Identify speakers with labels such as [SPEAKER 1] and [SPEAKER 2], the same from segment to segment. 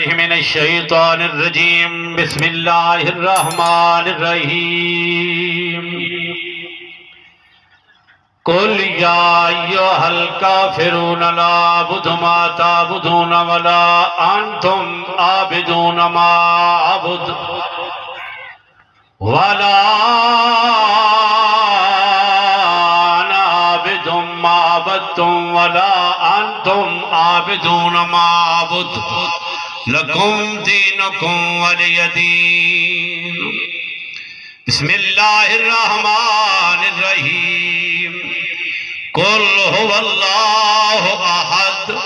[SPEAKER 1] بالله من الشيطان الرجيم بسم الله الرحمن الرحيم قل يا أيها الكافرون لا أعبد ما تعبدون ولا أنتم عابدون ما أعبد ولا أنا عابد ما عبدتم ولا أنتم عابدون ما أعبد لكم دينكم ولي دين بسم الله الرحمن الرحيم قل هو الله أحد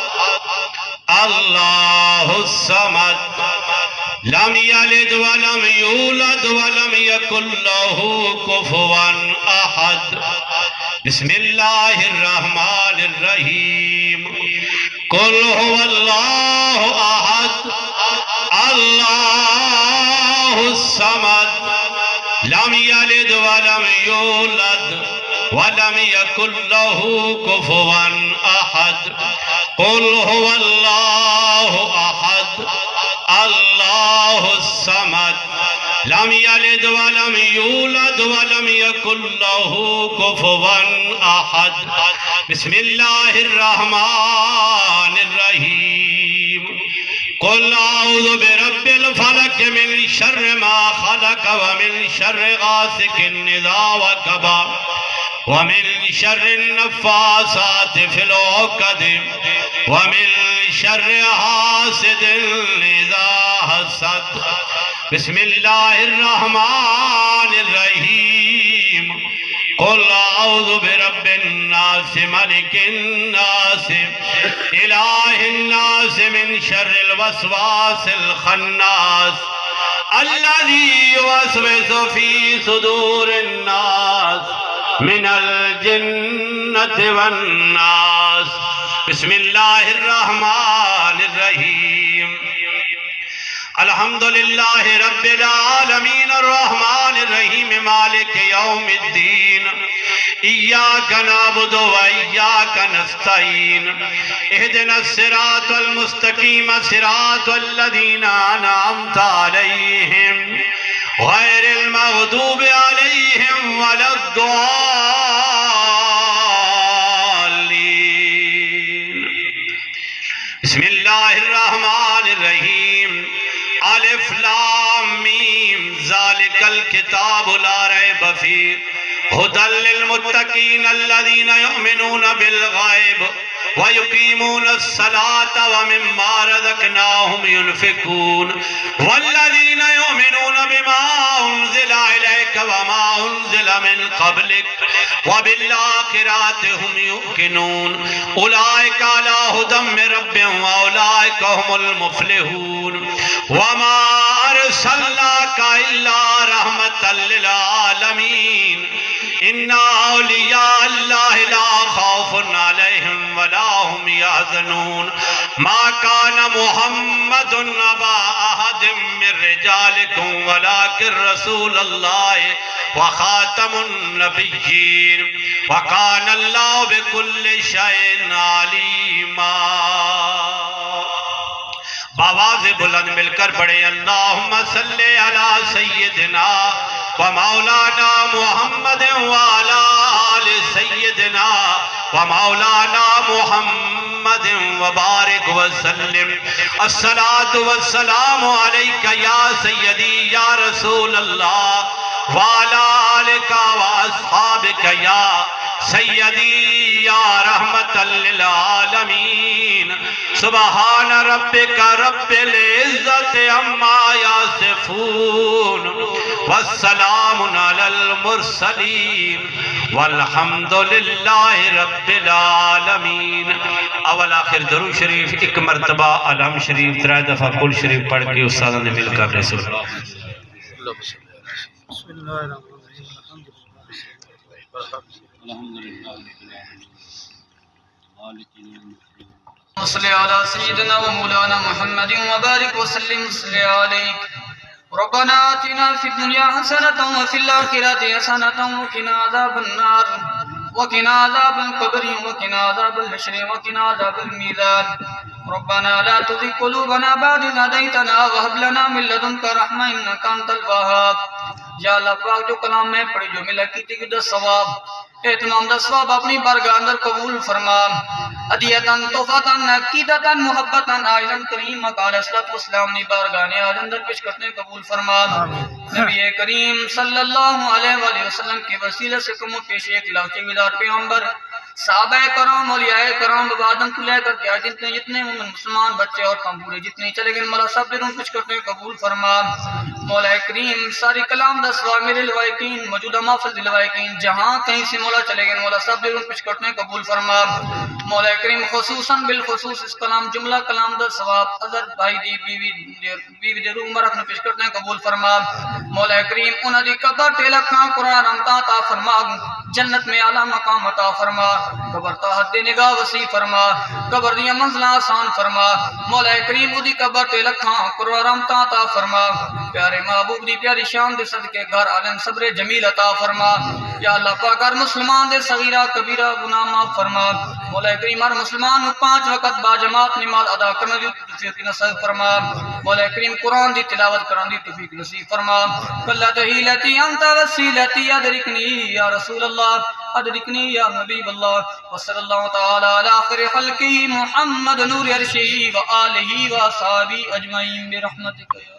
[SPEAKER 1] الله الصمد لم يلد ولم يولد ولم يكن له كفوا أحد بسم الله الرحمن الرحيم قل هو الله أحد الله الصمد لم يلد ولم يولد ولم يكن له كفوا أحد قل هو الله أحد الله الصمد لم يلد ولم يولد ولم يكن له كفوا أحد بسم الله الرحمن الرحيم قل أعوذ برب الفلق من شر ما خلق ومن شر غاسق إذا وقب ومن شر النفاثات في العقد ومن شر حاسد إذا حسد بسم الله الرحمن الرحيم قل أعوذ برب الناس ملك الناس إله الناس من شر الوسواس الخناس الذي يوسوس في صدور الناس من الجنة والناس بسم الله الرحمن الرحيم الحمد لله رب العالمين الرحمن الرحيم مالك يوم الدين إياك نعبد وإياك نستعين اهدنا الصراط المستقيم صراط الذين أنعمت عليهم غير المغضوب عليهم ولا الضالين بسم الله الرحمن الرحيم الف لام میم ذلك الكتاب لا ريب فيه هدى للمتقين الذين يؤمنون بالغيب ويقيمون الصلاة ومما رزقناهم ينفقون والذين يؤمنون بما أنزل إليك وما أنزل من قبلك وبالآخرة هم يوقنون أولئك على هدى من ربهم وأولئك هم المفلحون وما أرسلناك إلا رحمة للعالمين إن أولياء الله لا خوف عليهم ولا هم يحزنون ما كان محمد أبا أحد من رجالكم ولكن رسول الله وخاتم النبيين وكان الله بكل شيء عليما بآواز بلند مل کر پڑھیں اللہم صلی علی سیدنا و مولانا محمد وعلی آل سیدنا و مولانا محمد وبارک وسلم الصلاة والسلام علیک یا سیدی یا رسول اللہ وعلی آلک و اصحابک یا سیدی یا رحمت للعالمین سبحان ربک رب العزت عما یصفون والسلام علی المرسلین والحمد للہ رب العالمین اول آخر درود شریف ایک مرتبہ الحم شریف 3 دفعہ کل شریف پڑھ کے استادوں نے مل کر رسول اللہ بسم اللہ الرحمن الرحیم
[SPEAKER 2] صلی علی سیدنا و مولانا محمد وبارک وسلم صلی علیہ ربنا آتنا فی الدنیا حسنة وفی الآخرة حسنة وقنا عذاب النار وقنا عذاب القبر وقنا عذاب الحشر وقنا عذاب الميزان ربنا لا تزغ قلوبنا بعد إذ هديتنا وهب لنا من لدنك رحمة إنك أنت الوهاب. یا اللہ پاک جو کلام میں پڑھی جو ملا کی تھی دا ثواب اہتمام دا ثواب اپنی بارگاہ اندر قبول فرما. عدیتاً توفاتاً عقیدتاً محبتاً آئیزاً کریم مقال صلاة والسلام نے بارگاہ نے آج اندر پیش کرتے قبول فرما. نبی کریم صلی اللہ علیہ وآلہ وسلم کے وسیلہ سے کم و پیش ایک لاکھ مدار پیغمبر صحابہ کرام اولیاء کرام بادم کو لے کر کے جتنے مسلمان بچے اور بوڑھے جتنے چلے گئے مولا سب دنوں کچھ کرتے قبول فرما. مولا کریم ساری کلام دا ثواب میرے لوائقین موجودہ محفل دلوائقین جہاں کہیں سے مولا چلے گئے مولا سب دنوں کچھ کرتے قبول فرما. مولا کریم خصوصاً بالخصوص اس کلام جملہ کلام دا ثواب حضرت بھائی دی بیوی دی روح مرک نے پیش کرتے قبول فرما. مولا کریم انہاں دی قبر تے لکھاں قرآن عطا فرما. جنت میں اعلیٰ مقام عطا فرما. قبر تا حد نگاہ وسیع فرما. قبر دیا منزلہ آسان فرما. مولا کریم دی قبر تے لکھاں قرآن عطا فرما. پیارے محبوب دی پیاری شان دے صدقے گھر عالم صبر جمیل عطا فرما. یا اللہ پاک ہر مسلمان دے صغیرہ کبیرہ گناہ معاف فرما. مولا کریم ہر مسلمان 5 وقت با جماعت نماز ادا کرنے دی توفیق نصیب فرما. مولا کریم قرآن دی تلاوت کرنے دی توفیق نصیب فرما. قلت حیلتی انت وسیلتی ادرکنی یا رسول اللہ ادرکنی یا حبیب اللہ وصلی اللہ تعالی علی آخر خلقی محمد نور عرشی و آلہ و صحابی اجمعین برحمتک یا